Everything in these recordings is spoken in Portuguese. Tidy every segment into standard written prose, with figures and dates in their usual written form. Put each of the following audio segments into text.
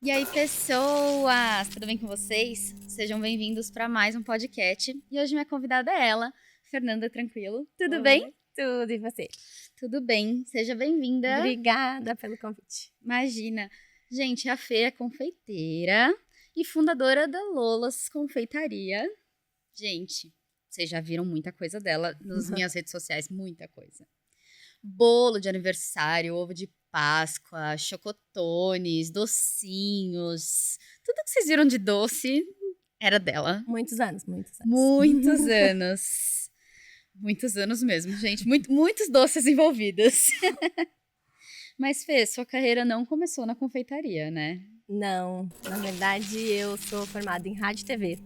E aí, pessoas! Tudo bem com vocês? Sejam bem-vindos para mais um podcast. E hoje minha convidada é ela, Fernanda Tranquilo. Tudo Oi, bem? tudo, e você? Tudo bem. Seja bem-vinda. Obrigada pelo convite. Imagina. Gente, a Fê é confeiteira e fundadora da Lolas Confeitaria. Gente, vocês já viram muita coisa dela nas minhas redes sociais, muita coisa. Bolo de aniversário, ovo de Páscoa, chocotones, docinhos. Tudo que vocês viram de doce era dela. Muitos anos. Muitos anos. Muitos anos mesmo, gente. Muitos doces envolvidos. Mas, Fê, sua carreira não começou na confeitaria, né? Não, na verdade eu sou formada em rádio e TV.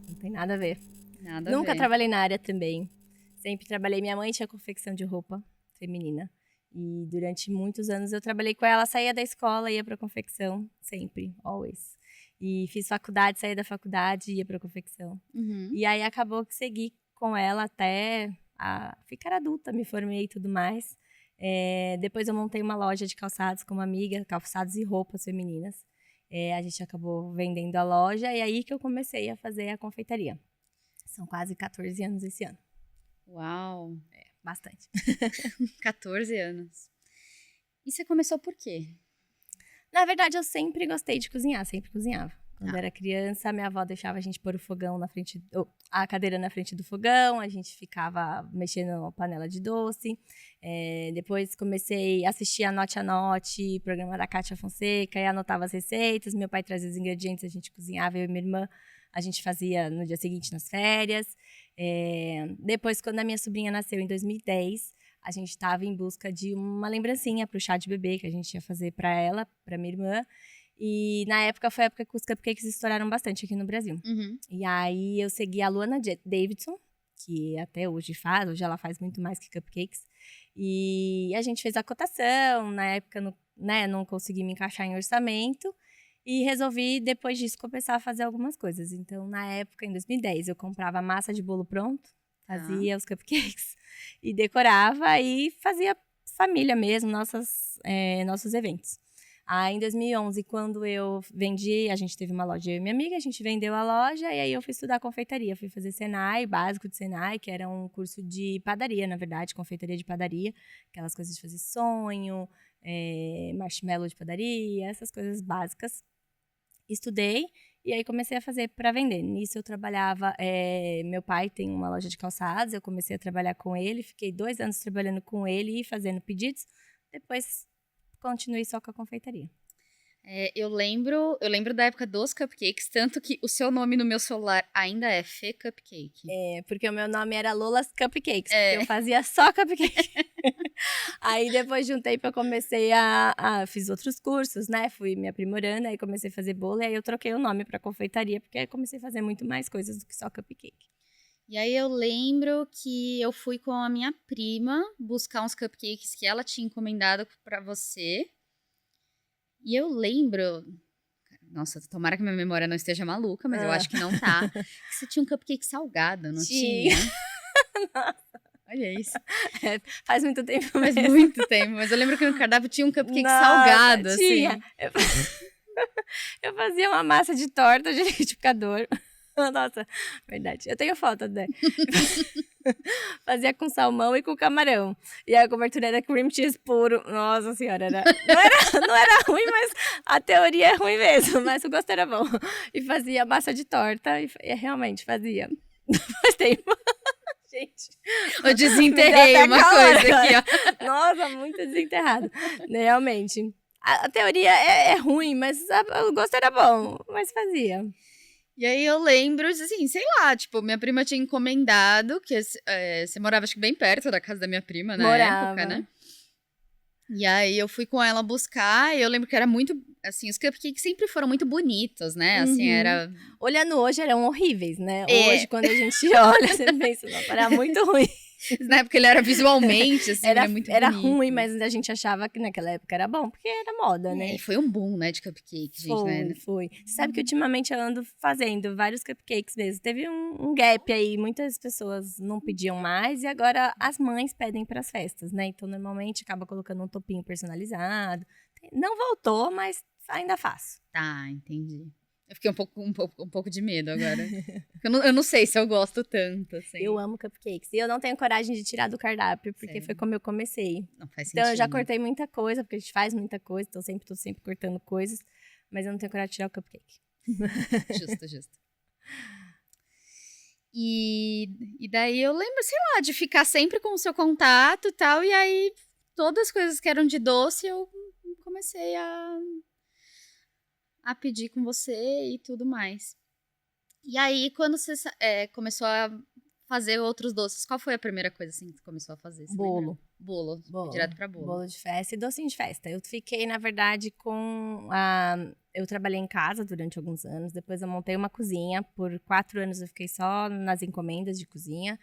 Não tem nada a ver. Nada Nunca a ver. trabalhei na área também. Sempre trabalhei. Minha mãe tinha confecção de roupa feminina. E durante muitos anos eu trabalhei com ela, saía da escola, ia pra confecção, sempre, always. E fiz faculdade, saía da faculdade, ia pra confecção. Uhum. E aí acabou que segui com ela até ficar adulta, me formei e tudo mais. Depois eu montei uma loja de calçados com uma amiga, calçados e roupas femininas. A gente acabou vendendo a loja e aí que eu comecei a fazer a confeitaria. São quase 14 anos esse ano. Uau! Bastante. 14 anos. E você começou por quê? Na verdade, eu sempre gostei de cozinhar, sempre cozinhava. Quando era criança, minha avó deixava a gente pôr o fogão na frente, a cadeira na frente do fogão, a gente ficava mexendo na panela de doce. Depois comecei a assistir a Note, programa da Kátia Fonseca, e anotava as receitas. Meu pai trazia os ingredientes, a gente cozinhava, eu e minha irmã, a gente fazia no dia seguinte nas férias. Depois, quando a minha sobrinha nasceu em 2010, a gente estava em busca de uma lembrancinha para o chá de bebê que a gente ia fazer para ela, para minha irmã. E na época foi a época que os cupcakes estouraram bastante aqui no Brasil. Uhum. E aí eu segui a Luana Davidson, que até hoje ela faz muito mais que cupcakes. E a gente fez a cotação, na época não consegui me encaixar em orçamento. E resolvi, depois disso, começar a fazer algumas coisas. Então, na época, em 2010, eu comprava massa de bolo pronto, fazia os cupcakes e decorava e fazia família mesmo, nossos eventos. Aí, em 2011, quando eu vendi, a gente teve uma loja, eu e minha amiga, a gente vendeu a loja e aí eu fui estudar confeitaria. Fui fazer Senai, básico de Senai, que era um curso de padaria, na verdade, confeitaria de padaria. Aquelas coisas de fazer sonho, marshmallow de padaria, essas coisas básicas. Estudei e aí comecei a fazer para vender. Nisso eu trabalhava, meu pai tem uma loja de calçados, eu comecei a trabalhar com ele, fiquei 2 anos trabalhando com ele e fazendo pedidos. Depois continuei só com a confeitaria. Eu lembro da época dos cupcakes, tanto que o seu nome no meu celular ainda é Fê Cupcake. Porque o meu nome era Lolas Cupcakes, porque eu fazia só cupcake. Aí depois de um tempo eu comecei fiz outros cursos, né? Fui me aprimorando, aí comecei a fazer bolo e aí eu troquei o nome para confeitaria, porque aí comecei a fazer muito mais coisas do que só cupcake. E aí eu lembro que eu fui com a minha prima buscar uns cupcakes que ela tinha encomendado pra você. E eu lembro... Nossa, tomara que minha memória não esteja maluca, mas eu acho que não tá. Que você tinha um cupcake salgado, não tinha? Olha isso. Faz muito tempo Faz mesmo. muito tempo, mas eu lembro que no cardápio tinha um cupcake Nossa, salgado, tinha. assim. Eu fazia uma massa de torta de liquidificador. Nossa, verdade. Eu tenho foto, né? Fazia com salmão e com camarão. E a cobertura era cream cheese puro. Nossa senhora, não era ruim, mas a teoria é ruim mesmo. Mas o gosto era bom. E fazia massa de torta. E realmente fazia. Faz tempo. Gente. Eu desenterrei uma coisa aqui, ó. Nossa, muito desenterrado. Realmente. A teoria é ruim, mas o gosto era bom. Mas fazia. E aí eu lembro, assim, sei lá, tipo, minha prima tinha encomendado, que você morava, acho que bem perto da casa da minha prima na época, né? E aí eu fui com ela buscar, e eu lembro que era muito, assim, os cupcakes sempre foram muito bonitos, né? Assim, era... Olhando hoje, eram horríveis, né? Hoje, quando a gente olha, você pensa, era muito ruim. Na época ele era visualmente, assim, era muito Era bonito. ruim, mas a gente achava que naquela época era bom, porque era moda, né? E foi um boom, né, de cupcake, gente, né? Foi. Você sabe que ultimamente eu ando fazendo vários cupcakes mesmo. Teve um gap aí, muitas pessoas não pediam mais e agora as mães pedem para as festas, né? Então, normalmente acaba colocando um topinho personalizado. Não voltou, mas ainda faço. Tá, entendi. Eu fiquei um pouco de medo agora. Eu não sei se eu gosto tanto, assim. Eu amo cupcakes. E eu não tenho coragem de tirar do cardápio, porque Sério? foi como eu comecei. Não faz Então, sentido. eu já cortei muita coisa, porque a gente faz muita coisa, então tô sempre cortando coisas, mas eu não tenho coragem de tirar o cupcake. Justo. E daí eu lembro, sei lá, de ficar sempre com o seu contato e tal, e aí todas as coisas que eram de doce eu comecei a pedir com você e tudo mais. E aí, quando você começou a fazer outros doces, qual foi a primeira coisa assim que você começou a fazer? Você Bolo. lembra? Bolo. Direto pra bolo. Bolo de festa e docinho de festa. Eu fiquei, na verdade, eu trabalhei em casa durante alguns anos, depois eu montei uma cozinha. Por 4 anos eu fiquei só nas encomendas de cozinha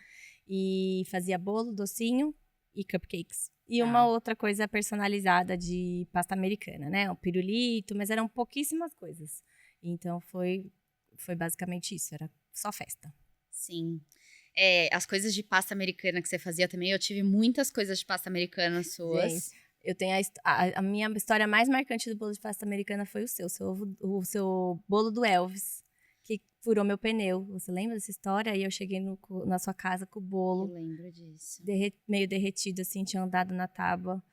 e fazia bolo, docinho e cupcakes. E uma outra coisa personalizada de pasta americana, né? Um pirulito, mas eram pouquíssimas coisas. Então foi basicamente isso, era só festa. Sim. As coisas de pasta americana que você fazia também, eu tive muitas coisas de pasta americana suas. Gente, eu tenho a minha história mais marcante do bolo de pasta americana foi o seu bolo do Elvis, que furou meu pneu. Você lembra dessa história? E eu cheguei na sua casa com o bolo. Eu lembro disso. Meio derretido, assim, tinha andado na tábua.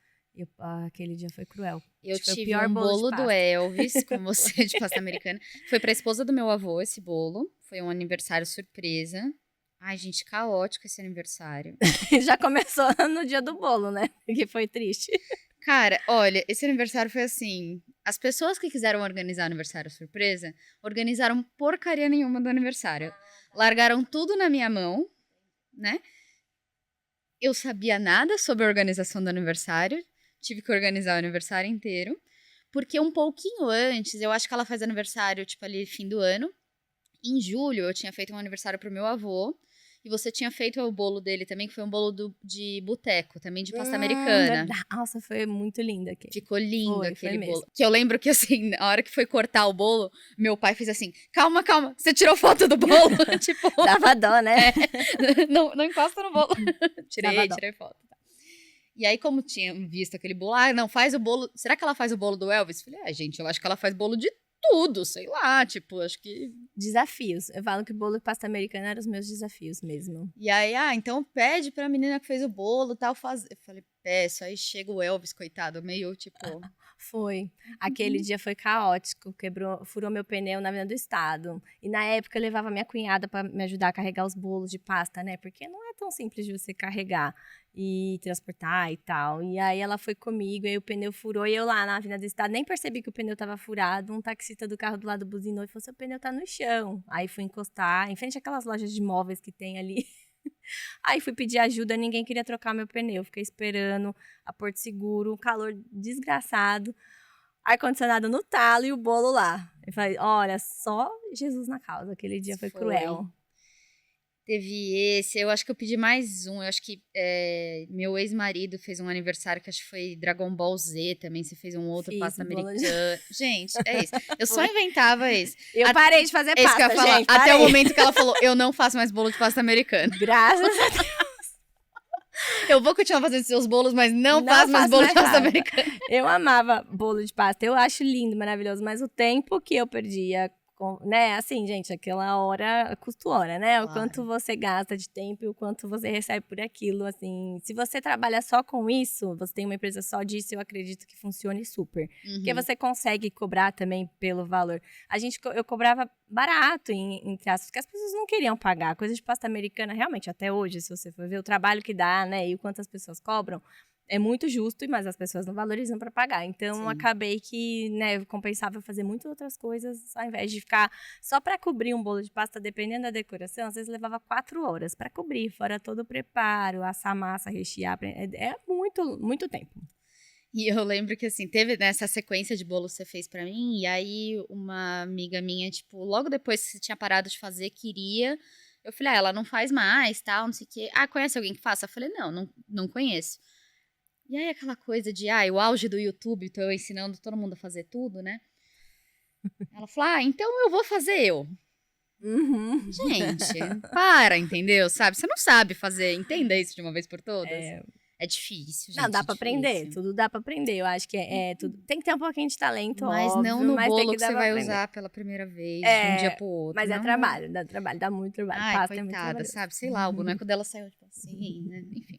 Aquele dia foi cruel. Eu tive um bolo do Elvis com você de pasta americana. Foi pra esposa do meu avô esse bolo. Foi um aniversário surpresa. Ai, gente, caótico esse aniversário. Já começou no dia do bolo, né? Que foi triste. Cara, olha, esse aniversário foi assim... As pessoas que quiseram organizar aniversário surpresa, organizaram porcaria nenhuma do aniversário. Largaram tudo na minha mão, né? Eu sabia nada sobre a organização do aniversário. Tive que organizar o aniversário inteiro. Porque um pouquinho antes, eu acho que ela faz aniversário, tipo, ali, fim do ano. Em julho, eu tinha feito um aniversário pro meu avô. E você tinha feito o bolo dele também, que foi um bolo de boteco, também de pasta americana. Nossa, foi muito lindo aquele. Ficou lindo aquele foi bolo. mesmo. Que eu lembro que, assim, na hora que foi cortar o bolo, meu pai fez assim, calma, você tirou foto do bolo? Tipo... Dava dó, né? Não encosta no bolo. Tirei foto. E aí, como tinha visto aquele bolo, não, faz o bolo... Será que ela faz o bolo do Elvis? Falei, gente, eu acho que ela faz bolo de tudo, sei lá, tipo, acho que... Desafios. Eu falo que o bolo de pasta americana eram os meus desafios mesmo. E aí, então pede pra menina que fez o bolo, tal, fazer. Eu falei, peço, aí chega o Elvis, coitado, meio, tipo... Foi. Aquele dia foi caótico, furou meu pneu na Avenida do Estado. E na época eu levava minha cunhada pra me ajudar a carregar os bolos de pasta, né? Porque não é tão simples de você carregar e transportar e tal. E aí ela foi comigo, aí o pneu furou e eu lá na Avenida do Estado nem percebi que o pneu tava furado. Um taxista do carro do lado buzinou e falou: seu pneu tá no chão. Aí fui encostar, em frente àquelas lojas de móveis que tem ali. Aí fui pedir ajuda, ninguém queria trocar meu pneu. Fiquei esperando a Porto Seguro, um calor desgraçado, ar-condicionado no talo e o bolo lá. Eu falei, olha, só Jesus na causa. Aquele dia foi cruel. Teve esse, eu acho que eu pedi mais um. Eu acho que meu ex-marido fez um aniversário que acho que foi Dragon Ball Z também. Você fez um outro pasta americana. Gente, é isso. Eu só inventava esse. Eu parei de fazer pasta, que eu ia falar, gente. Até o momento que ela falou, eu não faço mais bolo de pasta americana. Graças a Deus. Eu vou continuar fazendo seus bolos, mas não faço mais bolo de pasta americana. Eu amava bolo de pasta. Eu acho lindo, maravilhoso. Mas o tempo que eu perdia... né, assim, gente, aquela hora custa hora, né? Claro. O quanto você gasta de tempo e o quanto você recebe por aquilo, assim. Se você trabalha só com isso, você tem uma empresa só disso, eu acredito que funcione super. Porque você consegue cobrar também pelo valor. Eu cobrava barato, entre aspas, porque as pessoas não queriam pagar. Coisa de pasta americana, realmente, até hoje, se você for ver o trabalho que dá, né, e o quanto as pessoas cobram, é muito justo, mas as pessoas não valorizam para pagar. Então, acabei que, né, compensava fazer muitas outras coisas, ao invés de ficar só para cobrir um bolo de pasta, dependendo da decoração, às vezes levava 4 horas para cobrir, fora todo o preparo, assar massa, rechear, é muito, muito tempo. E eu lembro que, assim, teve nessa sequência de bolo que você fez pra mim, e aí uma amiga minha, tipo, logo depois que você tinha parado de fazer, queria... Eu falei, ela não faz mais, tal, não sei o quê. Conhece alguém que faça? Eu falei, não conheço. E aí aquela coisa de, o auge do YouTube, tô eu ensinando todo mundo a fazer tudo, né? Ela falou, então eu vou fazer eu. Gente, entendeu? Sabe? Você não sabe fazer, entenda isso de uma vez por todas. É difícil, gente. Não, dá é pra aprender, difícil. tudo dá pra aprender. Eu acho que tudo. Tem que ter um pouquinho de talento, Mas óbvio, não no mas tem bolo que que dar você pra vai aprender. usar pela primeira vez, de um dia pro outro. Mas é não. trabalho, dá muito trabalho. Ai, Pasta é muito coitada, trabalhoso. sabe? Sei lá, o boneco dela saiu tipo assim, né? Enfim.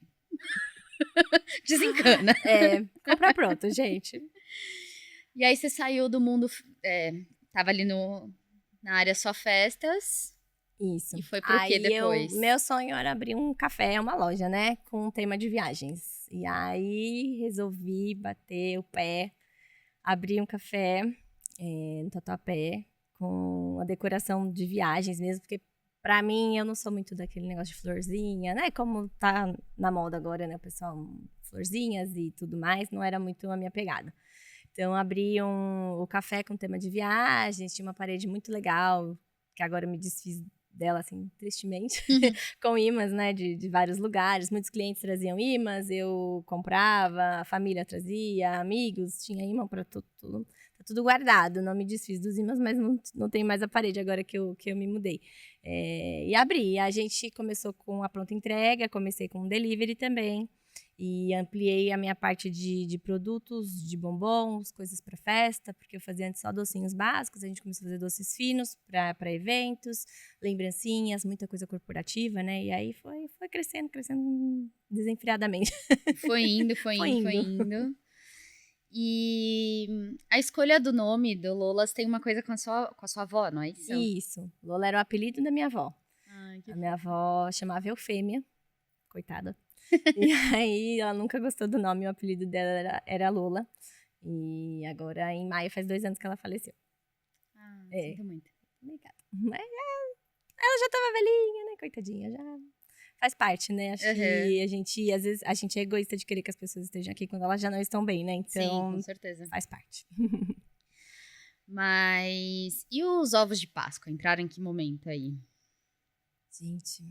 Desencana. Comprar pronto, gente. E aí você saiu do mundo, tava ali na área só festas. Isso. E foi pro quê depois? Meu sonho era abrir um café, uma loja, né? Com um tema de viagens. E aí resolvi bater o pé, abrir um café no Tatuapé, com a decoração de viagens mesmo, porque pra mim eu não sou muito daquele negócio de florzinha, né? Como tá na moda agora, né? O pessoal, florzinhas e tudo mais, não era muito a minha pegada. Então abri o café com tema de viagens, tinha uma parede muito legal, que agora eu me desfiz dela, assim, tristemente, com imãs, né, de vários lugares. Muitos clientes traziam imãs, eu comprava, a família trazia, amigos, tinha imã para tudo. Tá tudo guardado, não me desfiz dos imãs, mas não tem mais a parede agora que eu me mudei. E abri. A gente começou com a pronta entrega, comecei com um delivery também. E ampliei a minha parte de produtos, de bombons, coisas para festa, porque eu fazia antes só docinhos básicos, a gente começou a fazer doces finos para eventos, lembrancinhas, muita coisa corporativa, né? E aí foi crescendo desenfreadamente. Foi indo. E a escolha do nome do Lolas tem uma coisa com a sua avó, não é isso? Isso. Lola era o apelido da minha avó. Ai, A minha avó chamava Eufêmia, coitada. E aí ela nunca gostou do nome, o apelido dela era Lola. E agora, em maio, faz 2 anos que ela faleceu. Sinto muito. Obrigada. Mas ela já tava velhinha, né? Coitadinha, já faz parte, né? Acho que a gente, às vezes, a gente é egoísta de querer que as pessoas estejam aqui quando elas já não estão bem, né? Então, sim, com certeza. faz parte. Mas, e os ovos de Páscoa? Entraram em que momento aí? Gente...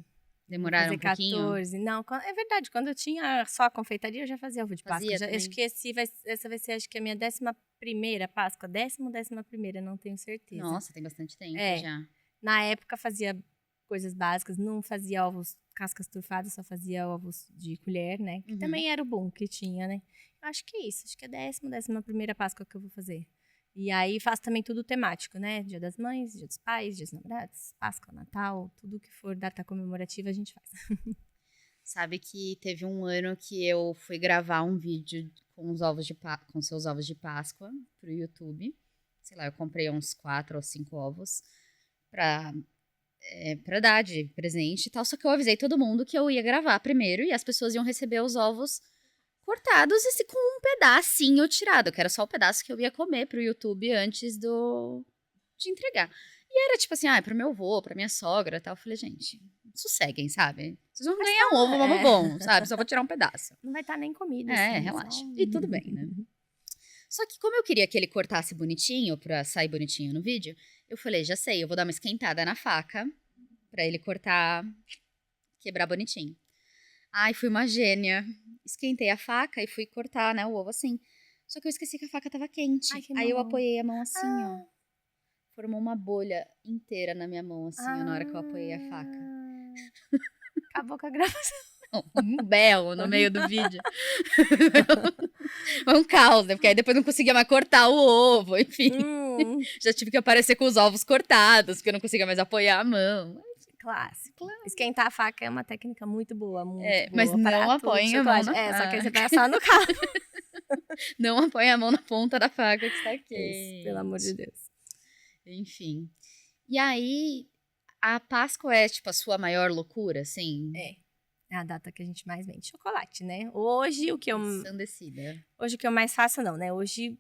Demoraram um pouquinho? 14. Não, é verdade. Quando eu tinha só a confeitaria, eu já fazia ovo de Páscoa. Fazia Acho que essa vai ser, acho que a minha 11ª Páscoa. 11ª, não tenho certeza. Nossa, tem bastante tempo já. Na época fazia coisas básicas, não fazia ovos cascas turfadas, só fazia ovos de colher, né? Que também era o bom que tinha, né? Eu acho que é isso. Acho que é 11ª Páscoa que eu vou fazer. E aí faço também tudo temático, né? Dia das Mães, Dia dos Pais, Dia dos Namorados, Páscoa, Natal, tudo que for data comemorativa a gente faz. Sabe que teve um ano que eu fui gravar um vídeo com com seus ovos de Páscoa pro YouTube. Sei lá, eu comprei uns 4 ou 5 ovos pra dar de presente e tal. Só que eu avisei todo mundo que eu ia gravar primeiro e as pessoas iam receber os ovos cortados e com um pedacinho tirado, que era só o pedaço que eu ia comer pro YouTube antes de entregar. E era tipo assim, pro meu avô, pra minha sogra e tal. Eu falei, gente, sosseguem, sabe? Vocês vão ganhar um ovo mamão bom, sabe? Só vou tirar um pedaço. Não vai estar nem comido. assim, Relaxa. Só... E tudo bem, né? Só que como eu queria que ele cortasse bonitinho, pra sair bonitinho no vídeo, eu falei, já sei, eu vou dar uma esquentada na faca pra ele cortar, quebrar bonitinho. Ai, fui uma gênia. Esquentei a faca e fui cortar, né, o ovo assim. Só que eu esqueci que a faca tava quente. Aí eu apoiei a mão assim, ó. Formou uma bolha inteira na minha mão, assim, ó, na hora que eu apoiei a faca. Acabou com a gravação. Um berro no meio do vídeo. Foi um caos, né? Porque aí depois não conseguia mais cortar o ovo, enfim. Já tive que aparecer com os ovos cortados, porque eu não conseguia mais apoiar a mão. Clássico. Esquentar a faca é uma técnica muito boa, muito boa. Mas não apoiem a mão na faca. Só que aí você pega só no carro. Não apoiem a mão na ponta da faca que está quente. Isso, pelo amor de Deus. Enfim. E aí, a Páscoa é, tipo, a sua maior loucura, assim? É a data que a gente mais vende. Chocolate, né? Hoje, o que eu... Ensandecida. Hoje, o que eu mais faço, não, né? Hoje...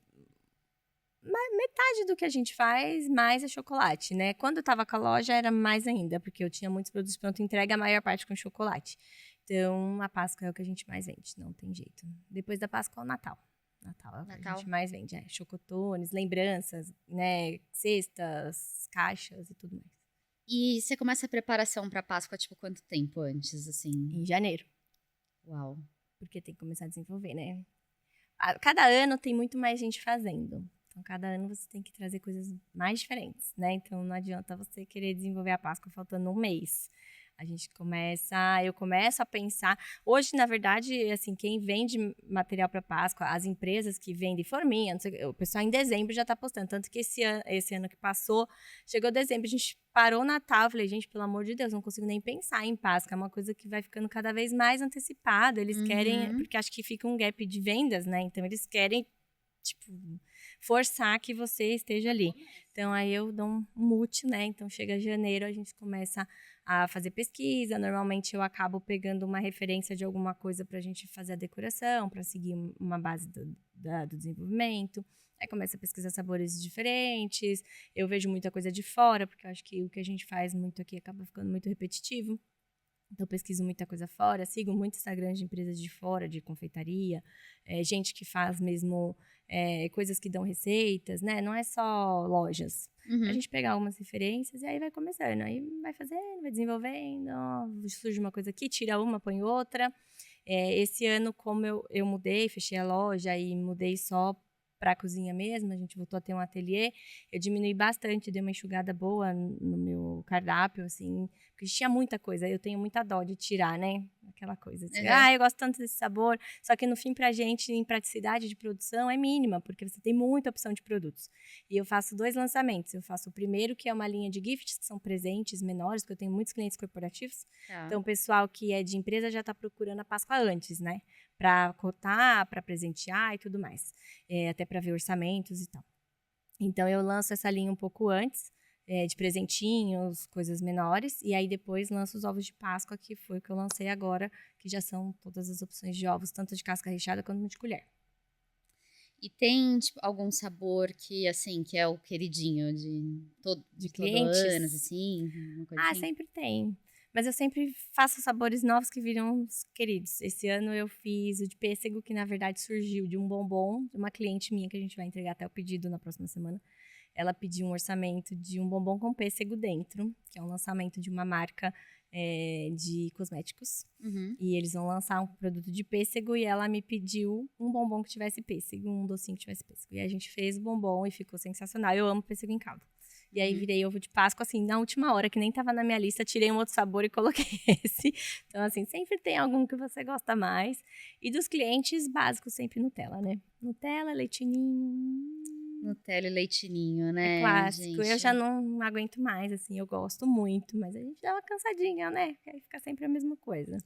Metade do que a gente faz, mais é chocolate, né? Quando eu tava com a loja, era mais ainda, porque eu tinha muitos produtos pronto entrega, a maior parte com chocolate. Então, a Páscoa é o que a gente mais vende, não tem jeito. Depois da Páscoa, é o Natal. Natal é o que a gente mais vende, chocotones, lembranças, né? Cestas, caixas e tudo mais. E você começa a preparação pra Páscoa, tipo, quanto tempo antes, assim? Em janeiro. Uau. Porque tem que começar a desenvolver, né? Cada ano tem muito mais gente fazendo. Então, cada ano você tem que trazer coisas mais diferentes, né? Então, não adianta você querer desenvolver a Páscoa faltando um mês. Eu começo a pensar. Hoje, na verdade, assim, quem vende material para Páscoa, as empresas que vendem forminha, não sei, o pessoal em dezembro já está postando. Tanto que esse ano que passou, chegou dezembro, a gente parou o Natal, eu falei, gente, pelo amor de Deus, não consigo nem pensar em Páscoa. É uma coisa que vai ficando cada vez mais antecipada. Eles querem, porque acho que fica um gap de vendas, né? Então, eles querem, tipo, forçar que você esteja ali. Então, aí eu dou um mute, né? Então, chega janeiro, a gente começa a fazer pesquisa. Normalmente, eu acabo pegando uma referência de alguma coisa para a gente fazer a decoração, para seguir uma base do desenvolvimento. Aí começa a pesquisar sabores diferentes. Eu vejo muita coisa de fora, porque eu acho que o que a gente faz muito aqui acaba ficando muito repetitivo. Então, pesquiso muita coisa fora, sigo muito Instagram de empresas de fora, de confeitaria, gente que faz mesmo coisas que dão receitas, né? Não é só lojas. A gente pega algumas referências e aí vai começando. Aí vai fazendo, vai desenvolvendo, surge uma coisa aqui, tira uma, põe outra. Esse ano, como eu mudei, fechei a loja e mudei só para a cozinha mesmo, a gente voltou a ter um ateliê, eu diminui bastante, dei uma enxugada boa no meu cardápio, assim, porque tinha muita coisa, eu tenho muita dó de tirar, né? Aquela coisa assim, eu gosto tanto desse sabor, só que no fim pra gente, em praticidade de produção, é mínima, porque você tem muita opção de produtos. E eu faço 2 lançamentos, eu faço o primeiro, que é uma linha de gifts, que são presentes menores, que eu tenho muitos clientes corporativos, então o pessoal que é de empresa já tá procurando a Páscoa antes, né? Para cotar, para presentear e tudo mais. Até para ver orçamentos e tal. Então, eu lanço essa linha um pouco antes, de presentinhos, coisas menores, e aí depois lanço os ovos de Páscoa, que foi o que eu lancei agora, que já são todas as opções de ovos, tanto de casca recheada quanto de colher. E tem, tipo, algum sabor que, assim, que é o queridinho de clientes? todo ano, assim, uma coisa assim? Sempre tem. Mas eu sempre faço sabores novos que viram os queridos. Esse ano eu fiz o de pêssego, que na verdade surgiu de um bombom de uma cliente minha, que a gente vai entregar até o pedido na próxima semana. Ela pediu um orçamento de um bombom com pêssego dentro, que é um lançamento de uma marca de cosméticos. E eles vão lançar um produto de pêssego e ela me pediu um bombom que tivesse pêssego, um docinho que tivesse pêssego. E a gente fez o bombom e ficou sensacional. Eu amo pêssego em calda. E aí virei ovo de Páscoa, assim, na última hora, que nem tava na minha lista, tirei um outro sabor e coloquei esse. Então, assim, sempre tem algum que você gosta mais. E dos clientes básicos, sempre Nutella, né? Nutella, leitinho. Nutella e leitinho, né, É clássico. gente? Eu já não aguento mais, assim, eu gosto muito. Mas a gente dá uma cansadinha, né? Que aí fica sempre a mesma coisa.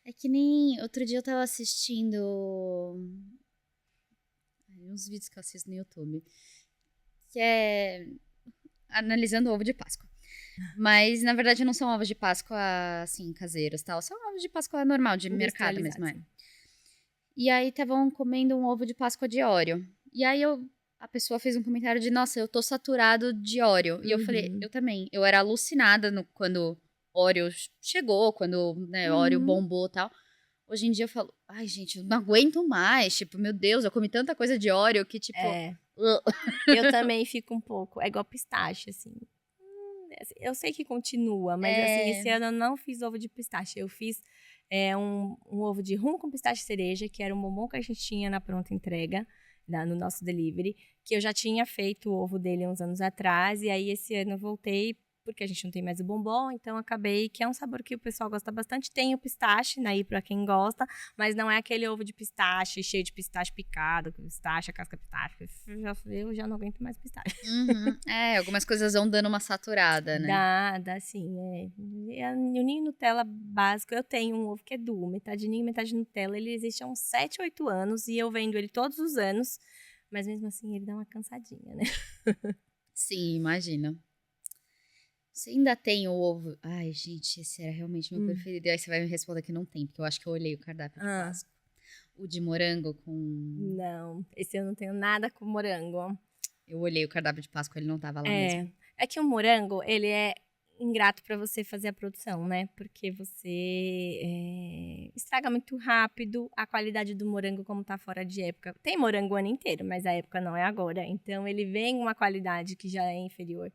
É que nem... Outro dia eu tava assistindo... uns vídeos que eu assisto no YouTube. Que é... analisando o ovo de Páscoa. Mas, na verdade, não são ovos de Páscoa, assim, caseiros e tal. São ovos de Páscoa normal, de mercado mesmo, E aí, estavam comendo um ovo de Páscoa de Oreo. E aí, a pessoa fez um comentário de, nossa, eu tô saturado de Oreo. E eu falei, eu também. Eu era alucinada quando Oreo chegou, quando, né, Oreo bombou e tal. Hoje em dia eu falo, ai, gente, eu não aguento mais. Tipo, meu Deus, eu comi tanta coisa de Oreo que, tipo... Eu também fico um pouco... É igual pistache, assim. Eu sei que continua, mas assim, esse ano eu não fiz ovo de pistache. Eu fiz um ovo de rum com pistache cereja, que era um bombom que a gente tinha na pronta entrega, no nosso delivery, que eu já tinha feito o ovo dele uns anos atrás, e aí esse ano eu voltei, porque a gente não tem mais o bombom, então acabei, que é um sabor que o pessoal gosta bastante. Tem o pistache, aí pra quem gosta, mas não é aquele ovo de pistache, cheio de pistache picado, pistache, a casca pistache. Eu já não aguento mais pistache. Algumas coisas vão dando uma saturada, né? Dá sim, o ninho Nutella básico, eu tenho um ovo que é duo, metade ninho, metade Nutella. Ele existe há uns 7, 8 anos e eu vendo ele todos os anos, mas mesmo assim ele dá uma cansadinha, né? Sim, imagina. Você ainda tem o ovo... Ai, gente, esse era realmente meu preferido. E aí você vai me responder que não tem, porque eu acho que eu olhei o cardápio de Páscoa. O de morango com... Não, esse eu não tenho nada com morango. Eu olhei o cardápio de Páscoa, ele não tava lá mesmo. É que o morango, ele é ingrato para você fazer a produção, né? Porque você estraga muito rápido a qualidade do morango, como tá fora de época. Tem morango o ano inteiro, mas a época não é agora. Então, ele vem uma qualidade que já é inferior.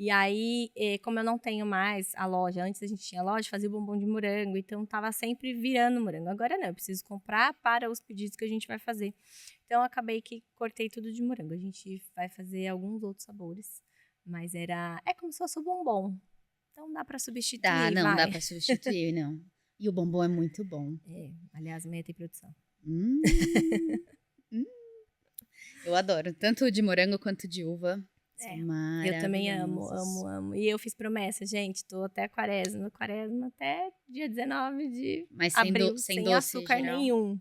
E aí, como eu não tenho mais a loja, antes a gente tinha loja, fazia o bombom de morango, então tava sempre virando morango. Agora não, eu preciso comprar para os pedidos que a gente vai fazer. Então, eu acabei que cortei tudo de morango. A gente vai fazer alguns outros sabores, mas é como se fosse o bombom. Então dá pra substituir, Não dá vai. pra substituir, não. E o bombom é muito bom. Aliás, meta e produção. Hum, hum. Eu adoro, tanto o de morango quanto o de uva. São Eu também amo, maravilhosos. amo, amo. E eu fiz promessa, gente, tô até quaresma até dia 19 de Mas abril, sem sem doce açúcar geral? nenhum.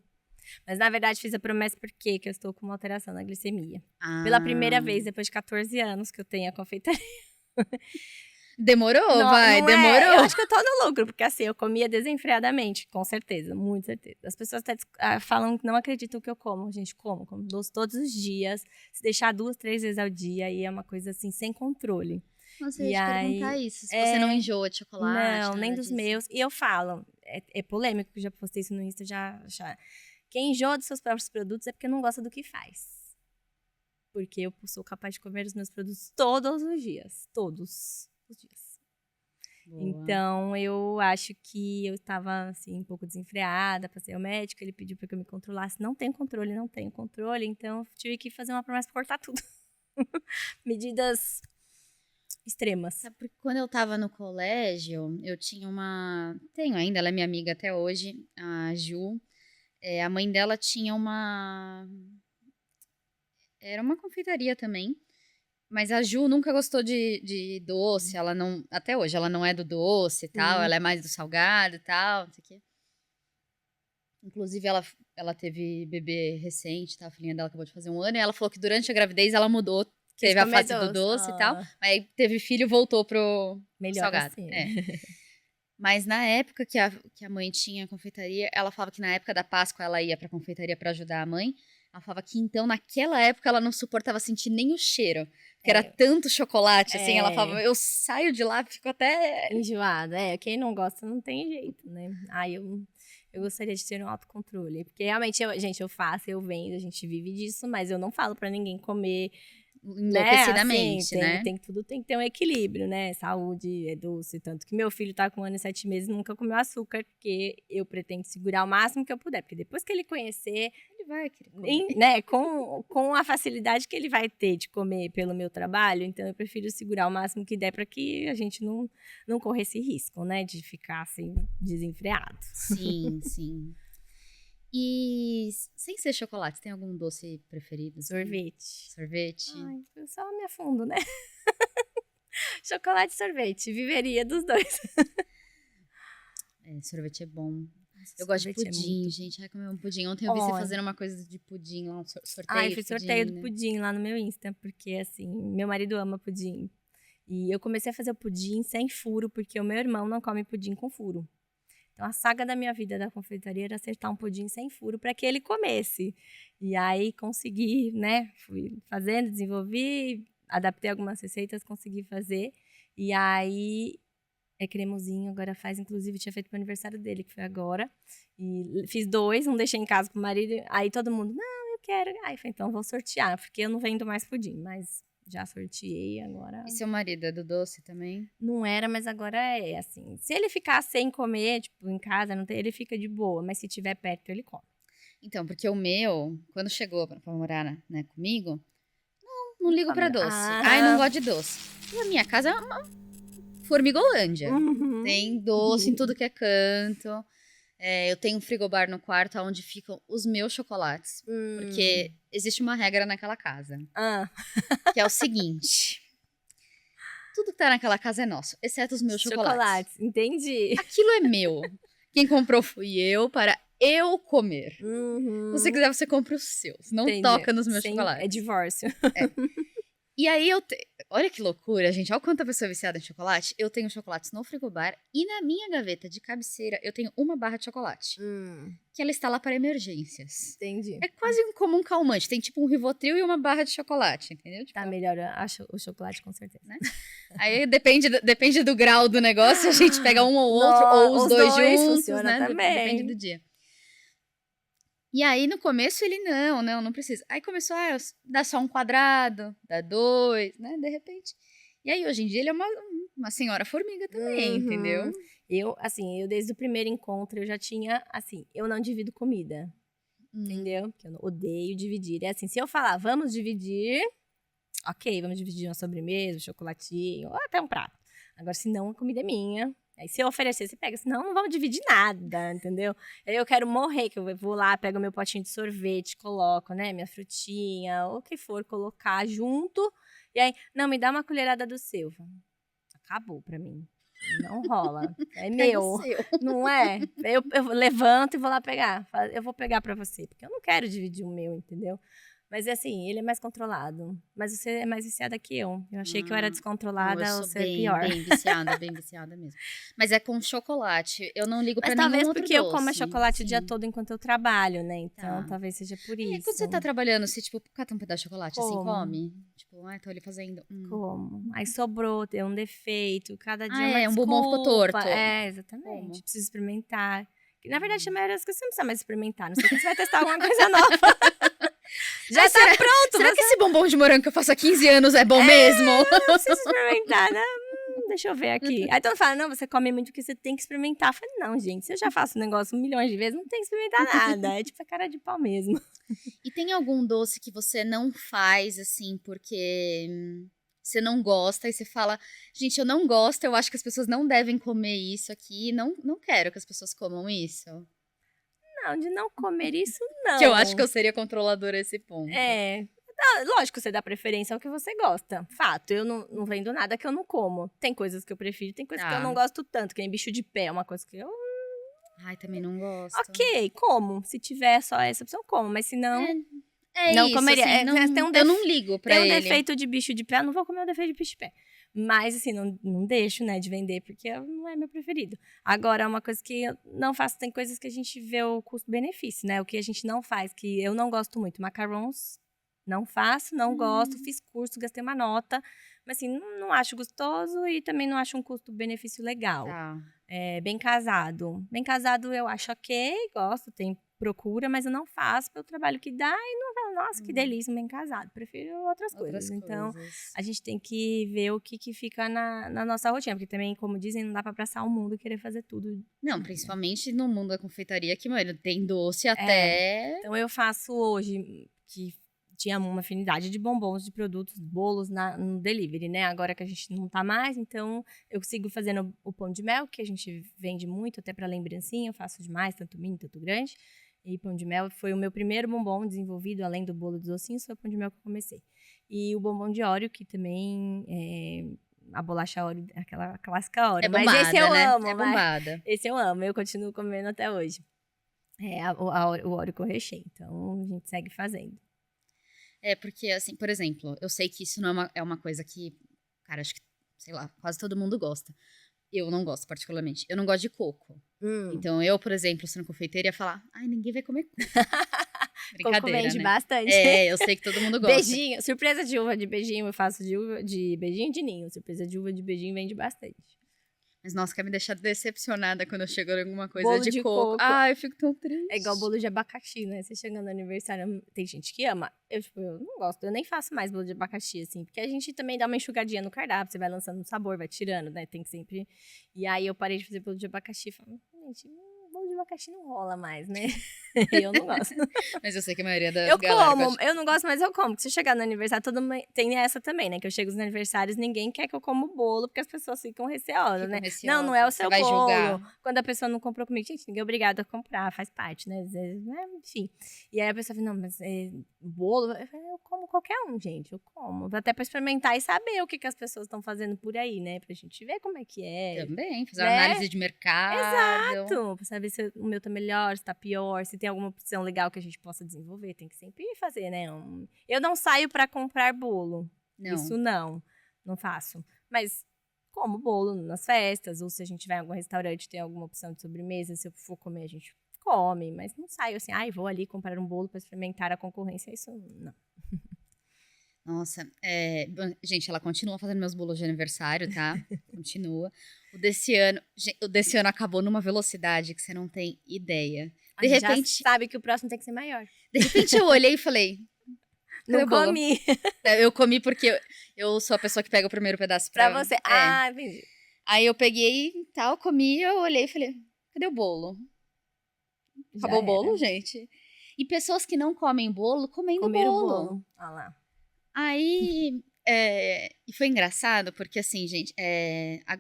Mas, na verdade, fiz a promessa porque que eu estou com uma alteração na glicemia. Ah, Pela primeira vez, depois de 14 anos que eu tenho a confeitaria. demorou, Não, vai, não é, demorou. eu acho que eu tô no lucro, porque assim, eu comia desenfreadamente, com certeza, muito certeza. As pessoas até falam que não acreditam que eu como. Gente, como doce todos os dias, se deixar 2, 3 vezes ao dia, e é uma coisa assim, sem controle. Nossa, eu E ia te aí, perguntar isso, se você não enjoa de chocolate, não, nem nada dos disso. meus. E eu falo, é polêmico, eu já postei isso no Insta, já. Quem enjoa dos seus próprios produtos é porque não gosta do que faz. Porque eu sou capaz de comer os meus produtos todos os dias. Todos os dias. Boa. Então, eu acho que eu estava, assim, um pouco desenfreada, passei ao médico, ele pediu para que eu me controlasse. Não tenho controle, então eu tive que fazer uma promessa para cortar tudo. Medidas extremas. Sabe, porque quando eu tava no colégio, eu tinha tenho ainda, ela é minha amiga até hoje, a Ju. A mãe dela tinha era uma confeitaria também. Mas a Ju nunca gostou de doce, ela não, até hoje, ela não é do doce e tal, ela é mais do salgado e tal, não sei o quê. Inclusive, ela teve bebê recente, tá? A filhinha dela acabou de fazer 1 ano, e ela falou que durante a gravidez ela mudou, teve a fase do doce e tal, mas aí teve filho, voltou pro salgado. Assim. Mas na época que a mãe tinha a confeitaria, ela falava que na época da Páscoa ela ia pra confeitaria pra ajudar a mãe. Ela falava que então, naquela época, ela não suportava sentir nem o cheiro. Porque era tanto chocolate, assim. Ela falava, eu saio de lá, fico até... enjoada. Quem não gosta não tem jeito, né? Eu gostaria de ter um autocontrole. Porque realmente, eu faço, eu vendo, a gente vive disso, mas eu não falo pra ninguém comer... enlouquecidamente, né? Tudo tem que ter um equilíbrio, né? Saúde é doce. Tanto que meu filho tá com 1 ano e 7 meses e nunca comeu açúcar, porque eu pretendo segurar o máximo que eu puder. Porque depois que ele conhecer, ele vai querer comer. né? Com a facilidade que ele vai ter de comer pelo meu trabalho, então eu prefiro segurar o máximo que der para que a gente não corra esse risco, né? De ficar assim, desenfreado. Sim, sim. E sem ser chocolate, tem algum doce preferido? Sorvete. Ai, eu só me afundo, né? Chocolate e sorvete, viveria dos dois. Sorvete é bom. Eu gosto de pudim, gente. Ai, comer um pudim. Ontem eu vi você fazendo uma coisa de pudim lá, um sorteio. Eu fiz sorteio do pudim lá no meu Insta, porque assim, meu marido ama pudim. E eu comecei a fazer o pudim sem furo, porque o meu irmão não come pudim com furo. Então, a saga da minha vida da confeitaria era acertar um pudim sem furo para que ele comesse. E aí, consegui, né? Fui fazendo, desenvolvi, adaptei algumas receitas, consegui fazer. E aí, é cremosinho, agora faz. Inclusive, tinha feito pro aniversário dele, que foi agora. E fiz 2, um deixei em casa pro marido. Aí, todo mundo, não, eu quero. Aí, falei, então, vou sortear, porque eu não vendo mais pudim, mas... já sorteei agora. E seu marido é do doce também? Não era, mas agora é, assim. Se ele ficar sem comer, tipo, em casa, não tem, ele fica de boa. Mas se tiver perto, ele come. Então, porque o meu, quando chegou pra morar, né, comigo, não ligo pra doce. Ai, não gosto de doce. E a minha casa é uma formigolândia. Tem doce em tudo que é canto. Eu tenho um frigobar no quarto onde ficam os meus chocolates. Porque existe uma regra naquela casa. Que é o seguinte. Tudo que tá naquela casa é nosso, exceto os meus chocolates. Entendi. Aquilo é meu. Quem comprou fui eu para eu comer. Se você quiser, você compra os seus. Não toca nos meus chocolates. É divórcio. E aí olha que loucura, gente. Olha quanta pessoa é viciada em chocolate. Eu tenho chocolates no frigobar e na minha gaveta de cabeceira eu tenho uma barra de chocolate. Que ela está lá para emergências. Entendi. É quase como um calmante. Tem tipo um Rivotril e uma barra de chocolate, entendeu? Tipo, tá melhor, acho o chocolate com certeza. Né? Aí depende do grau do negócio, a gente pega um ou outro, ou os dois juntos, né? Também. Depende do dia. E aí, no começo, ele, não precisa. Aí começou a dar só um quadrado, dá 2, né, de repente. E aí, hoje em dia, ele é uma senhora formiga também, entendeu? Eu desde o primeiro encontro, eu já tinha, assim, eu não divido comida, entendeu? Porque eu odeio dividir. É assim, se eu falar, vamos dividir, ok, vamos dividir uma sobremesa, um chocolatinho, ou até um prato. Agora, se não, a comida é minha. Aí, se eu oferecer, você pega. Senão, não vamos dividir nada, entendeu? Aí, eu quero morrer, que eu vou lá, pego meu potinho de sorvete, coloco, né, minha frutinha, ou o que for, colocar junto. E aí, não, me dá uma colherada do seu. Acabou pra mim. Não rola. É Pega o meu. seu. Não é? Eu levanto e vou lá pegar. Eu vou pegar pra você, porque eu não quero dividir o meu, entendeu? Mas é assim, ele é mais controlado. Mas você é mais viciada que eu. Eu achei que eu era Não, eu descontrolada, sou você é pior. bem viciada mesmo. Mas é com chocolate. Eu não ligo Mas pra nenhum talvez outro porque eu como doce. chocolate o dia Sim. todo enquanto eu trabalho, né? Então, Tá. talvez seja por É, isso. quando você tá trabalhando, você, tipo, cata um pedaço de chocolate, assim, Como? come? Tipo, ai, tô ali fazendo. Como? Aí sobrou, tem um defeito, cada dia Ah, é uma é, um bombom ficou desculpa. torto. É, exatamente. Como? Preciso experimentar. Que, na verdade, a maioria das coisas você não precisa mais experimentar. Não sei quando você vai testar alguma coisa nova. Já Ai, tá pronto. Será você que esse bombom de morango que eu faço há 15 anos é bom mesmo? não precisa experimentar, né? Deixa eu ver aqui. Aí todo mundo fala, não, você come muito porque você tem que experimentar. Eu falei, não, gente, se eu já faço o negócio milhões de vezes, não tem que experimentar nada. É tipo a cara de pau mesmo. E tem algum doce que você não faz, assim, porque você não gosta e você fala, gente, eu não gosto, eu acho que as pessoas não devem comer isso aqui, não quero que as pessoas comam isso. Não, de não comer isso, não. Que eu acho que eu seria controladora a esse ponto. É. Lógico, você dá preferência ao que você gosta. Fato, eu não vendo nada que eu não como. Tem coisas que eu prefiro, tem coisas que eu Tá. não gosto tanto, que nem bicho de pé, é uma coisa que eu. Ai, também não gosto. Ok, como. Se tiver só essa opção, como. Mas se não, É não isso, comeria. assim, eu não ligo pra tem um ele. defeito de bicho de pé, eu não vou comer o defeito de bicho de pé. Mas, assim, não deixo, né, de vender, porque não é meu preferido. Agora, uma coisa que eu não faço, tem coisas que a gente vê o custo-benefício, né? O que a gente não faz, que eu não gosto muito. Macarons, não faço, não gosto. Fiz curso, gastei uma nota. Mas, assim, não acho gostoso e também não acho um custo-benefício legal. Tá. É, bem casado. Bem casado eu acho ok, gosto, tem procura, mas eu não faço pelo trabalho que dá e não falo, nossa, que delícia, um bem casado. Prefiro outras coisas. Então, a gente tem que ver o que fica na nossa rotina, porque também, como dizem, não dá pra abraçar o mundo e querer fazer tudo. Não, principalmente no mundo da confeitaria, que, mano, tem doce até. Então, eu faço hoje, que tinha uma afinidade de bombons, de produtos, bolos no delivery, né? Agora que a gente não tá mais, então eu sigo fazendo o pão de mel, que a gente vende muito, até para lembrancinha, eu faço demais, tanto mini, tanto grande. E pão de mel foi o meu primeiro bombom desenvolvido, além do bolo dos ossinhos, foi o pão de mel que eu comecei. E o bombom de Oreo, que também a bolacha Oreo, aquela clássica Oreo. É bombada, mas esse eu né? amo. É bombada. Esse eu amo, eu continuo comendo até hoje. O Oreo com recheio, então a gente segue fazendo. É, porque, assim, por exemplo, eu sei que isso não é uma coisa que, cara, acho que, sei lá, quase todo mundo gosta. Eu não gosto, particularmente. Eu não gosto de coco. Então, eu, por exemplo, sendo confeiteira, ia falar, ai, ninguém vai comer coco. Brincadeira, Coco vende né? bastante. É, eu sei que todo mundo gosta. Beijinho, surpresa de uva de beijinho, eu faço de beijinho de ninho. Surpresa de uva de beijinho vende bastante. Mas, nossa, quer me deixar decepcionada quando eu chego em alguma coisa Bolo de de coco. coco. Ai, eu fico tão triste. É igual bolo de abacaxi, né? Você chegando no aniversário, tem gente que ama. Eu não gosto, eu nem faço mais bolo de abacaxi, assim. Porque a gente também dá uma enxugadinha no cardápio, você vai lançando um sabor, vai tirando, né? Tem que sempre... E aí eu parei de fazer bolo de abacaxi e falei, gente, bolo de abacaxi não rola mais, né? Eu não gosto. Mas eu sei que a maioria das Eu galera como, gosta. eu não gosto, mas eu como. Porque se eu chegar no aniversário, tem essa também, né? Que eu chego nos aniversários, ninguém quer que eu como o bolo, porque as pessoas ficam receosas, Ficam né? receosas, Não é o você seu vai bolo. julgar. Quando a pessoa não comprou comigo, gente, ninguém é obrigado a comprar, faz parte, né? Enfim. E aí a pessoa fala, não, mas bolo, eu como qualquer um, gente, eu como. Até pra experimentar e saber o que as pessoas estão fazendo por aí, né? Pra gente ver como é que é. Também, fazer né? uma análise de mercado. Exato, pra saber se o meu tá melhor, se tá pior, se tem alguma opção legal que a gente possa desenvolver. Tem que sempre fazer, né? Eu não saio pra comprar bolo. Não. Isso não faço. Mas como bolo nas festas, ou se a gente vai em algum restaurante tem alguma opção de sobremesa, se eu for comer, a gente come. Mas não saio assim, vou ali comprar um bolo pra experimentar a concorrência. Isso não. Nossa, gente, ela continua fazendo meus bolos de aniversário, tá? Continua. O desse ano acabou numa velocidade que você não tem ideia. A De gente repente, já sabe que o próximo tem que ser maior. de repente eu olhei e falei, cadê Não o bolo? comi. Eu comi porque eu sou a pessoa que pega o primeiro pedaço Pra você. Entendi. Aí eu peguei e tal, comi, eu olhei e falei, cadê o bolo? Acabou o bolo, gente? E pessoas que não comem bolo, comendo Comer o bolo. bolo. Olha lá. Aí, E foi engraçado, porque assim, gente,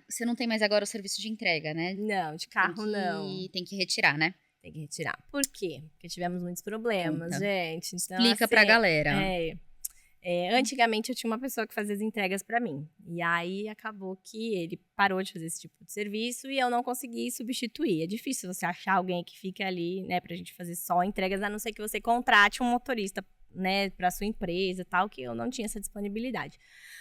você não tem mais agora o serviço de entrega, né? Não, de carro não. Tem que retirar, né? Tem que retirar. Por quê? Porque tivemos muitos problemas, Conta. gente. Então, Explica assim, pra galera. Antigamente eu tinha uma pessoa que fazia as entregas pra mim. E aí acabou que ele parou de fazer esse tipo de serviço e eu não consegui substituir. É difícil você achar alguém que fique ali, né, pra gente fazer só entregas, a não ser que você contrate um motorista, né, pra sua empresa e tal, que eu não tinha essa disponibilidade.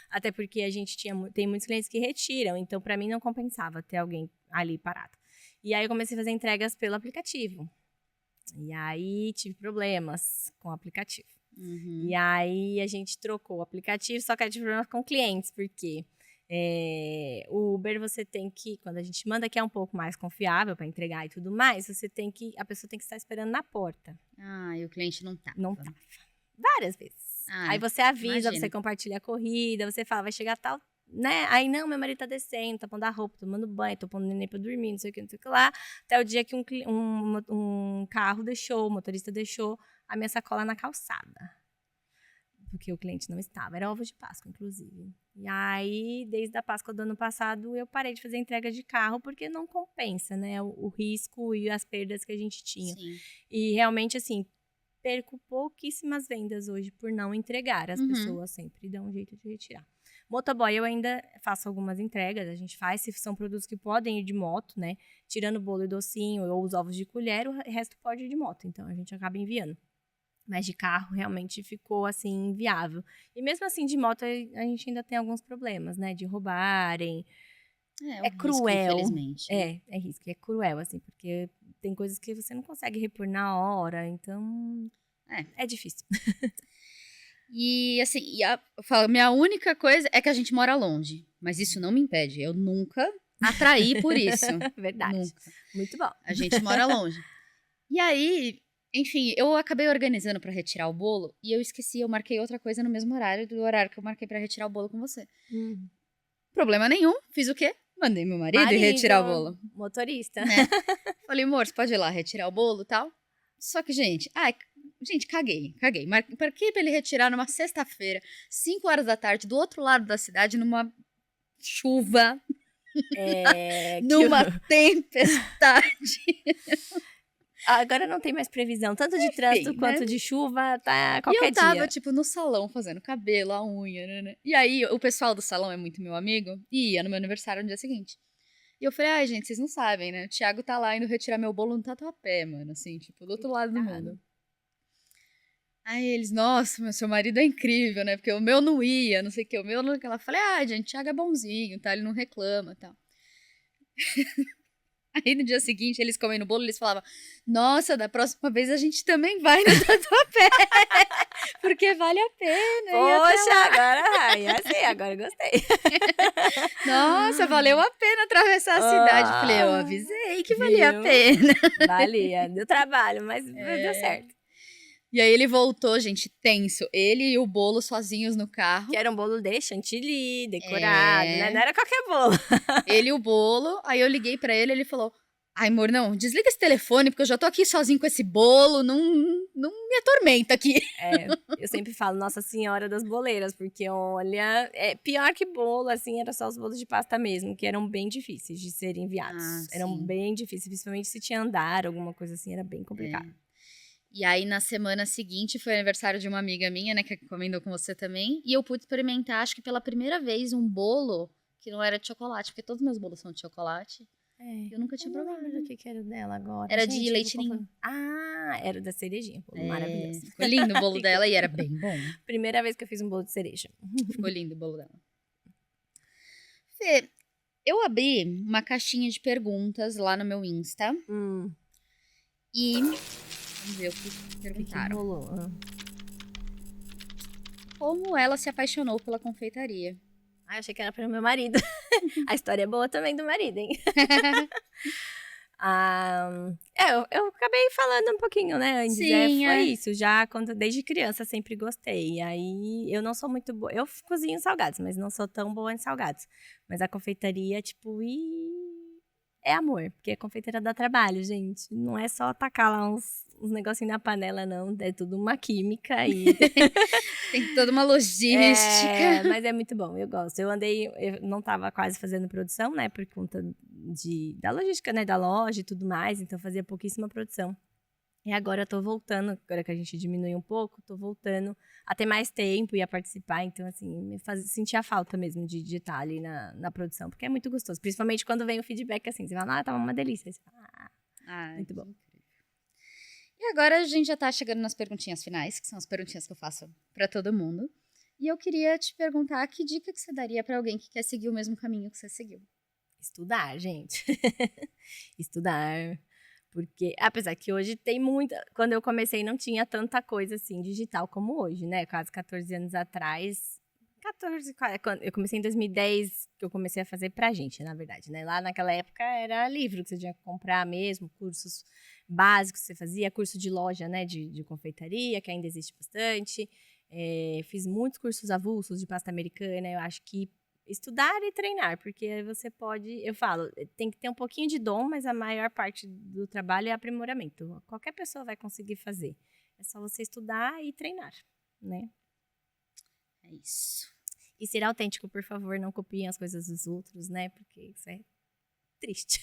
Até porque a gente tem muitos clientes que retiram, então pra mim não compensava ter alguém ali parado. E aí eu comecei a fazer entregas pelo aplicativo. E aí tive problemas com o aplicativo. Uhum. E aí a gente trocou o aplicativo, só que eu tive problemas com clientes, porque o Uber você tem que, quando a gente manda que é um pouco mais confiável para entregar e tudo mais, a pessoa tem que estar esperando na porta. Ah, e o cliente não tá. Não tava. Várias vezes. Aí você avisa, imagino. você compartilha a corrida, você fala, vai chegar tal, né? Aí não, meu marido tá descendo, tá pondo a roupa, tomando banho, tô pondo o neném pra dormir, não sei o que lá. Até o dia que um carro deixou, o motorista deixou a minha sacola na calçada. Porque o cliente não estava. Era ovo de Páscoa, inclusive. E aí, desde a Páscoa do ano passado, eu parei de fazer entrega de carro, porque não compensa, né? O risco e as perdas que a gente tinha. Sim. E realmente, assim, perco pouquíssimas vendas hoje por não entregar. As pessoas sempre dão um jeito de retirar. Motoboy eu ainda faço algumas entregas, a gente faz, se são produtos que podem ir de moto, né? Tirando bolo e docinho ou os ovos de colher, o resto pode ir de moto, então a gente acaba enviando. Mas de carro realmente ficou assim inviável. E mesmo assim de moto a gente ainda tem alguns problemas, né? De roubarem. É cruel. Risco, infelizmente. Né? É risco, é cruel, assim, porque tem coisas que você não consegue repor na hora, então é difícil. E assim, eu falo, minha única coisa é que a gente mora longe. Mas isso não me impede. Eu nunca atraí por isso. Verdade. Nunca. Muito bom. A gente mora longe. E aí, enfim, eu acabei organizando pra retirar o bolo e eu esqueci, eu marquei outra coisa no mesmo horário do horário que eu marquei pra retirar o bolo com você. Problema nenhum. Fiz o quê? Mandei meu marido ir retirar o bolo. Motorista. Né? Falei, amor, você pode ir lá retirar o bolo e tal? Só que, gente, caguei. Marquei pra ele retirar numa sexta-feira, 5 horas da tarde, do outro lado da cidade, numa chuva, numa tempestade. Agora não tem mais previsão, tanto de trânsito quanto de chuva, tá qualquer dia. E eu tava, tipo, no salão, fazendo cabelo, a unha, né? E aí, o pessoal do salão é muito meu amigo, e ia no meu aniversário no dia seguinte. E eu falei, gente, vocês não sabem, né? O Thiago tá lá indo retirar meu bolo no Tatuapé, mano, assim, tipo, do outro lado do mundo. Aí eles, nossa, meu, seu marido é incrível, né? Porque o meu não ia, não sei o que, o meu não... Ela falei, gente, o Thiago é bonzinho, tá? Ele não reclama, tal. Aí no dia seguinte, eles comendo bolo, eles falavam, nossa, da próxima vez a gente também vai no Tatuapé, porque vale a pena. Poxa, agora eu gostei. Nossa, valeu a pena atravessar a cidade. Falei, eu avisei que valia a pena. Valia, deu trabalho, mas deu certo. E aí ele voltou, gente, tenso. Ele e o bolo sozinhos no carro. Que era um bolo de chantilly, decorado, né? Não era qualquer bolo. Ele e o bolo. Aí eu liguei pra ele, ele falou, ai, amor, não, desliga esse telefone, porque eu já tô aqui sozinho com esse bolo, não me atormenta aqui. Eu sempre falo Nossa Senhora das Boleiras, porque olha, pior que bolo, assim, era só os bolos de pasta mesmo, que eram bem difíceis de serem enviados. Eram bem difíceis, principalmente se tinha andar, alguma coisa assim, era bem complicado. E aí, na semana seguinte, foi aniversário de uma amiga minha, né, que encomendou com você também. E eu pude experimentar, acho que pela primeira vez, um bolo que não era de chocolate, porque todos os meus bolos são de chocolate. Eu nunca tinha provado. Não lembro o que era o dela agora. Era de leite ninho. Era o da cerejinha. Maravilhoso. Ficou lindo o bolo dela e era bem bom. Primeira vez que eu fiz um bolo de cereja. Ficou lindo o bolo dela. Fê, eu abri uma caixinha de perguntas lá no meu Insta. E... vamos ver o que perguntaram. Como ela se apaixonou pela confeitaria? Eu achei que era para o meu marido. A história é boa também do marido, hein? Eu acabei falando um pouquinho, né? Antes, foi isso. Já desde criança sempre gostei. E aí eu não sou muito boa. Eu cozinho salgados, mas não sou tão boa em salgados. Mas a confeitaria, tipo, é amor, porque a confeiteira dá trabalho, gente. Não é só tacar lá uns negocinhos na panela, não. É tudo uma química e... Tem toda uma logística. Mas é muito bom, eu gosto. Eu não tava quase fazendo produção, né, por conta da logística, né, da loja e tudo mais, então fazia pouquíssima produção. E agora eu tô voltando, agora que a gente diminuiu um pouco, tô voltando a ter mais tempo e a participar, então assim, senti a falta mesmo de estar ali na produção, porque é muito gostoso, principalmente quando vem o feedback assim, você fala, tava uma delícia, você fala, muito bom. E agora a gente já tá chegando nas perguntinhas finais, que são as perguntinhas que eu faço pra todo mundo. E eu queria te perguntar que dica que você daria pra alguém que quer seguir o mesmo caminho que você seguiu? Estudar, gente. Estudar. Porque, apesar que hoje tem muita... Quando eu comecei não tinha tanta coisa assim digital como hoje, né? Quase 14 anos atrás. Eu comecei em 2010, que eu comecei a fazer pra gente, na verdade, né? Lá naquela época era livro que você tinha que comprar mesmo, cursos básicos que você fazia, curso de loja, né? De confeitaria, que ainda existe bastante. Fiz muitos cursos avulsos de pasta americana. Eu acho que estudar e treinar, porque você pode... Eu falo, tem que ter um pouquinho de dom, mas a maior parte do trabalho é aprimoramento. Qualquer pessoa vai conseguir fazer. É só você estudar e treinar, né? É isso. E ser autêntico, por favor, não copiem as coisas dos outros, né? Porque isso é triste.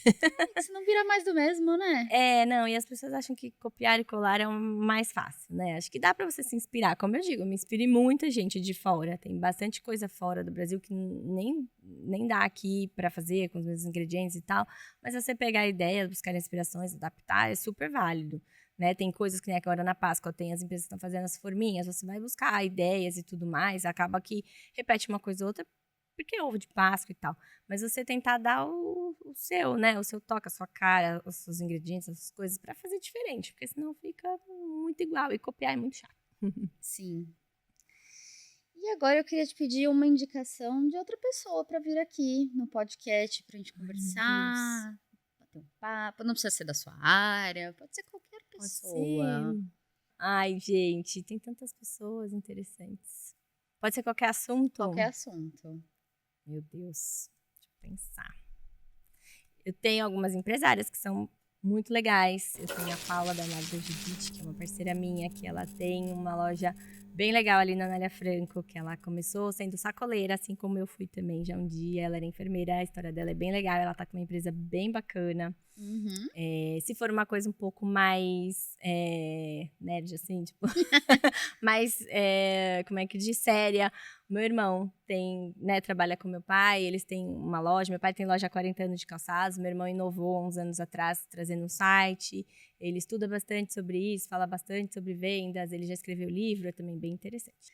Você não vira mais do mesmo, né? Não, e as pessoas acham que copiar e colar é o mais fácil, né? Acho que dá pra você se inspirar. Como eu digo, eu me inspiro em muita gente de fora. Tem bastante coisa fora do Brasil que nem dá aqui pra fazer com os mesmos ingredientes e tal. Mas você pegar ideias, buscar inspirações, adaptar, é super válido. Né? Tem coisas que nem agora na Páscoa, tem as empresas que estão fazendo as forminhas, você vai buscar ideias e tudo mais, acaba que repete uma coisa ou outra, porque é ovo de Páscoa e tal. Mas você tentar dar o seu, né? O seu toque, a sua cara, os seus ingredientes, essas coisas, pra fazer diferente, porque senão fica muito igual e copiar é muito chato. Sim. E agora eu queria te pedir uma indicação de outra pessoa pra vir aqui no podcast pra gente conversar, bater um papo. Não precisa ser da sua área, pode ser qualquer pessoa. Ai, gente, tem tantas pessoas interessantes. Pode ser qualquer assunto? Qualquer assunto. Meu Deus, deixa eu pensar. Eu tenho algumas empresárias que são muito legais. Eu tenho a Paula da Magda Judite, que é uma parceira minha, que ela tem uma loja bem legal ali na Anália Franco, que ela começou sendo sacoleira, assim como eu fui também já um dia. Ela era enfermeira, a história dela é bem legal, ela tá com uma empresa bem bacana. Se for uma coisa um pouco mais nerd, assim, tipo, mais, como é que diz, séria. Meu irmão trabalha com meu pai, eles têm uma loja, meu pai tem loja há 40 anos de calçados, meu irmão inovou uns anos atrás trazendo um site, ele estuda bastante sobre isso, fala bastante sobre vendas, ele já escreveu livro, é também bem interessante.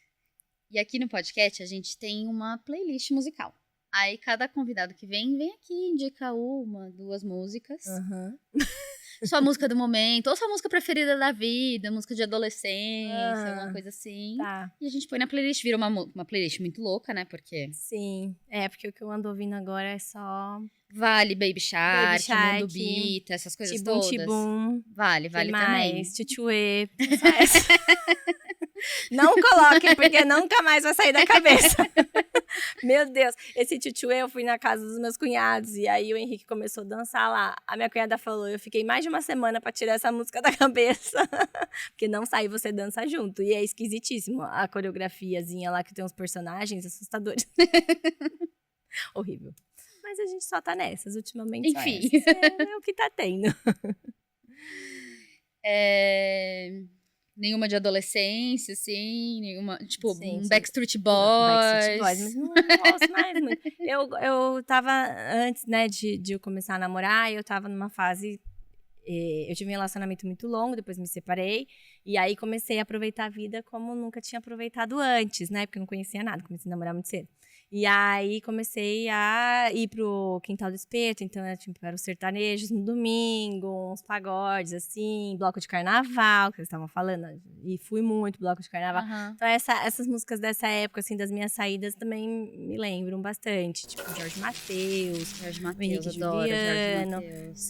E aqui no podcast a gente tem uma playlist musical. Aí cada convidado que vem aqui, indica uma, 2 músicas. Sua música do momento, ou sua música preferida da vida, música de adolescência, alguma coisa assim. Tá. E a gente põe na playlist, vira uma playlist muito louca, né? Porque... Sim, porque o que eu ando ouvindo agora é só... Vale, Baby Shark, Mundo Bita, essas coisas Tibum, todas. Tibum. Vale também. Tchutchuê. Não coloquem, porque nunca mais vai sair da cabeça. Meu Deus, esse tchutchuê, eu fui na casa dos meus cunhados, e aí o Henrique começou a dançar lá. A minha cunhada falou, eu fiquei mais de uma semana pra tirar essa música da cabeça. Porque não sai, você dança junto. E é esquisitíssimo a coreografiazinha lá, que tem uns personagens assustadores. Horrível. Mas a gente só tá nessas, ultimamente. Enfim. É o que tá tendo. Nenhuma de adolescência, assim, nenhuma, tipo, Sim. Backstreet Boys. Backstreet Boys, mas não ouço mais muito. Eu tava, antes, né, de eu começar a namorar, eu tava numa fase, eu tive um relacionamento muito longo, depois me separei, e aí comecei a aproveitar a vida como nunca tinha aproveitado antes, né, porque eu não conhecia nada, comecei a namorar muito cedo. E aí comecei a ir pro Quintal do Espeto, então era os sertanejos no domingo, uns pagodes, assim, bloco de carnaval, que vocês estavam falando, e fui muito bloco de carnaval. Então essas músicas dessa época, assim, das minhas saídas também me lembram bastante, tipo Jorge Mateus, Henrique Juliano,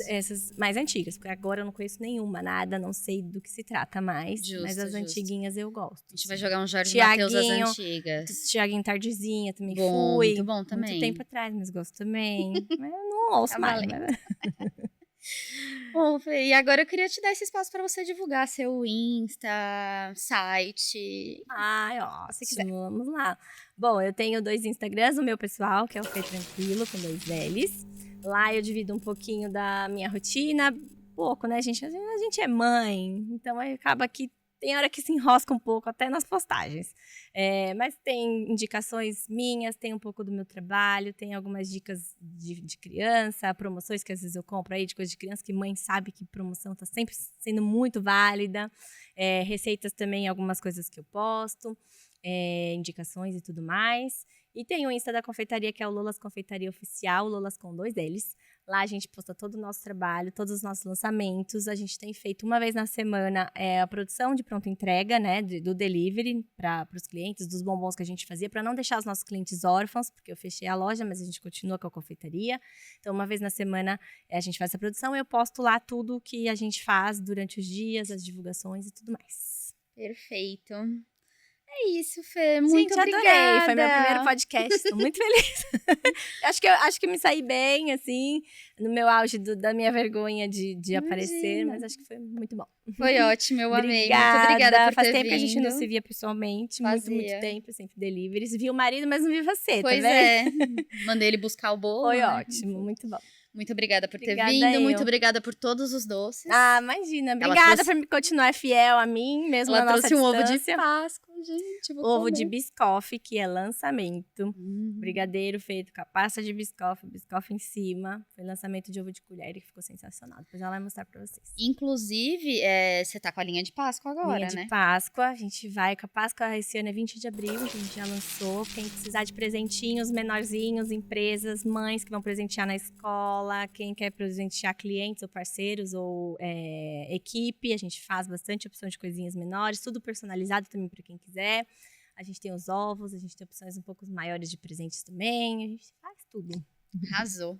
essas mais antigas, porque agora eu não conheço nenhuma, nada, não sei do que se trata mais, mas as antiguinhas eu gosto. A gente vai jogar um Jorge Mateus das antigas. Thiaguinho Tardezinha também fui. Muito bom também. Muito tempo atrás, mas gosto também. Mas eu não não ouço Tá mais. valendo. Bom, Fê, e agora eu queria te dar esse espaço para você divulgar seu Insta, site. Ai, Se quiser. ótimo, vamos lá. Bom, eu tenho 2 Instagrams, o meu pessoal, que é o Fê Tranquilo, com 2 L's. Lá eu divido um pouquinho da minha rotina, pouco, né, gente? A gente é mãe, então aí acaba que tem hora que se enrosca um pouco, até nas postagens. Mas tem indicações minhas, tem um pouco do meu trabalho, tem algumas dicas de criança, promoções que às vezes eu compro aí de coisa de criança, que mãe sabe que promoção tá sempre sendo muito válida. Receitas também, algumas coisas que eu posto, indicações e tudo mais. E tem o Insta da confeitaria, que é o Lolas Confeitaria Oficial, Lolas com 2 L's. Lá a gente posta todo o nosso trabalho, todos os nossos lançamentos. A gente tem feito uma vez na semana a produção de pronta entrega, né, do delivery para os clientes, dos bombons que a gente fazia, para não deixar os nossos clientes órfãos, porque eu fechei a loja, mas a gente continua com a confeitaria. Então, uma vez na semana a gente faz essa produção e eu posto lá tudo que a gente faz durante os dias, as divulgações e tudo mais. Perfeito. É isso, Fê. Muito Gente, obrigada. adorei. Foi meu primeiro podcast. Estou muito feliz. acho que me saí bem, assim, no meu auge da minha vergonha de aparecer, mas acho que foi muito bom. Foi ótimo, eu amei. Obrigada. Muito obrigada por Faz ter tempo vindo. que a gente não se via pessoalmente. Fazia. Muito tempo, sempre deliveries. Vi o marido, mas não vi você, Pois tá vendo? Mandei ele buscar o bolo. Foi né? ótimo, muito bom. Muito obrigada por ter Obrigada vindo. eu. Muito obrigada por todos os doces. Ah, imagina. Ela Obrigada trouxe- por continuar fiel a mim, mesmo Ela na nossa trouxe um ovo de distância. Páscoa, gente. Vou Ovo comer. de biscoff, que é lançamento. Hum. Brigadeiro feito com a pasta de biscoff em cima. Foi lançamento de ovo de colher e ficou sensacional. Depois ela vai mostrar pra vocês. Inclusive, você tá com a linha de Páscoa agora, Linha de né? Páscoa, a gente vai com a Páscoa, esse ano é 20 de abril, a gente já lançou. Quem precisar de presentinhos menorzinhos, empresas, mães que vão presentear na escola, quem quer presentear clientes ou parceiros ou equipe, a gente faz bastante opção de coisinhas menores, tudo personalizado também para quem quiser. A gente tem os ovos, a gente tem opções um pouco maiores de presentes também, a gente faz tudo. Arrasou.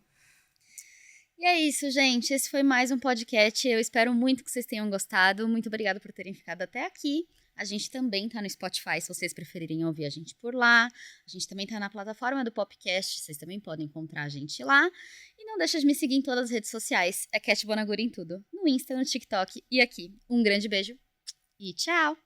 E é isso, gente. Esse foi mais um podcast. Eu espero muito que vocês tenham gostado. Muito obrigada por terem ficado até aqui. A gente também tá no Spotify, se vocês preferirem ouvir a gente por lá. A gente também tá na plataforma do Popcast, vocês também podem encontrar a gente lá. E não deixa de me seguir em todas as redes sociais. É Cat Bonagura em tudo. No Insta, no TikTok e aqui. Um grande beijo e tchau!